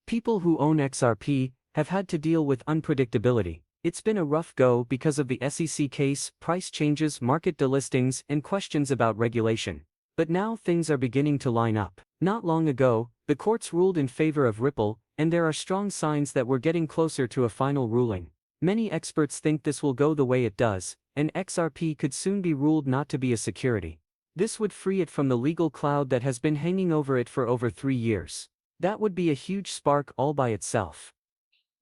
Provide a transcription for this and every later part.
People who own XRP have had to deal with unpredictability. It's been a rough go because of the SEC case, price changes, market delistings, and questions about regulation. But now things are beginning to line up. Not long ago, the courts ruled in favor of Ripple, and there are strong signs that we're getting closer to a final ruling. Many experts think this will go the way it does, and XRP could soon be ruled not to be a security. This would free it from the legal cloud that has been hanging over it for over 3 years. That would be a huge spark all by itself.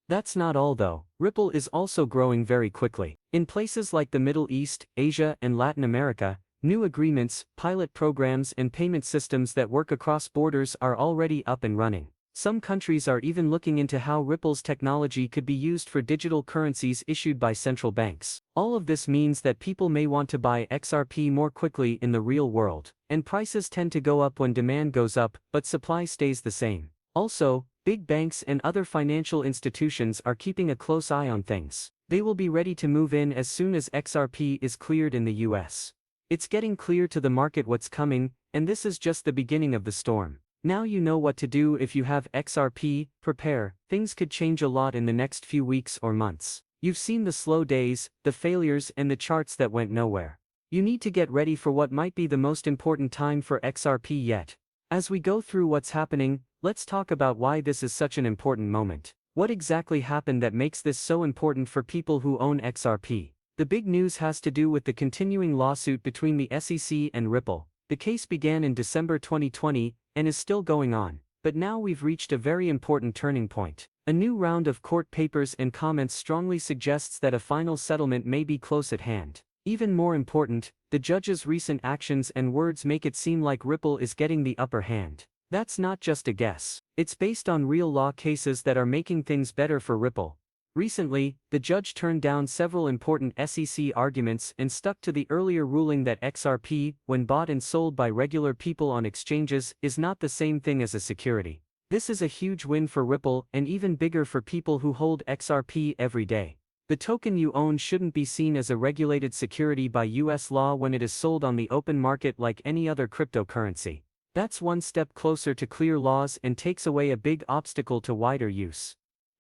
That's not all though. Ripple is also growing very quickly. In places like the Middle East, Asia, and Latin America, new agreements, pilot programs, and payment systems that work across borders are already up and running. Some countries are even looking into how Ripple's technology could be used for digital currencies issued by central banks. All of this means that people may want to buy XRP more quickly in the real world, and prices tend to go up when demand goes up, but supply stays the same. Also, big banks and other financial institutions are keeping a close eye on things. They will be ready to move in as soon as XRP is cleared in the US. It's getting clear to the market what's coming, and this is just the beginning of the storm. Now you know what to do if you have XRP. Prepare. Things could change a lot in the next few weeks or months. You've seen the slow days, the failures, and the charts that went nowhere. You need to get ready for what might be the most important time for XRP yet. As we go through what's happening, let's talk about why this is such an important moment. What exactly happened that makes this so important for people who own XRP? The big news has to do with the continuing lawsuit between the SEC and Ripple. The case began in December 2020, and is still going on, but now we've reached a very important turning point. A new round of court papers and comments strongly suggests that a final settlement may be close at hand. Even more important, the judge's recent actions and words make it seem like Ripple is getting the upper hand. That's not just a guess. It's based on real law cases that are making things better for Ripple. Recently, the judge turned down several important SEC arguments and stuck to the earlier ruling that XRP, when bought and sold by regular people on exchanges, is not the same thing as a security. This is a huge win for Ripple and even bigger for people who hold XRP every day. The token you own shouldn't be seen as a regulated security by US law when it is sold on the open market like any other cryptocurrency. That's one step closer to clear laws and takes away a big obstacle to wider use.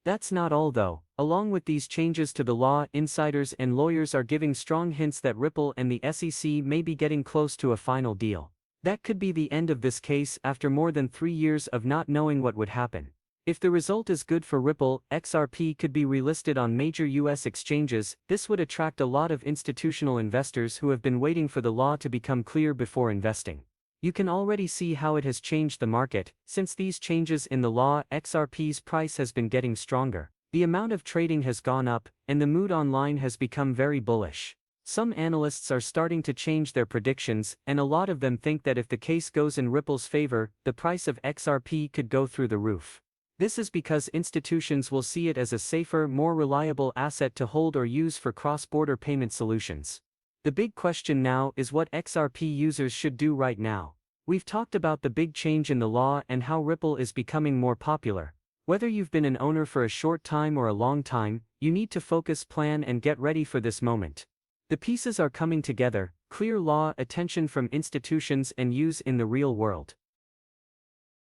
That's not all though. Along with these changes to the law, insiders and lawyers are giving strong hints that Ripple and the SEC may be getting close to a final deal. That could be the end of this case after more than 3 years of not knowing what would happen. If the result is good for Ripple, XRP could be relisted on major US exchanges. This would attract a lot of institutional investors who have been waiting for the law to become clear before investing. You can already see how it has changed the market. Since these changes in the law, XRP's price has been getting stronger. The amount of trading has gone up, and the mood online has become very bullish. Some analysts are starting to change their predictions, and a lot of them think that if the case goes in Ripple's favor, the price of XRP could go through the roof. This is because institutions will see it as a safer, more reliable asset to hold or use for cross-border payment solutions. The big question now is what XRP users should do right now. We've talked about the big change in the law and how Ripple is becoming more popular. Whether you've been an owner for a short time or a long time, you need to focus, plan, and get ready for this moment. The pieces are coming together: clear law, attention from institutions, and use in the real world.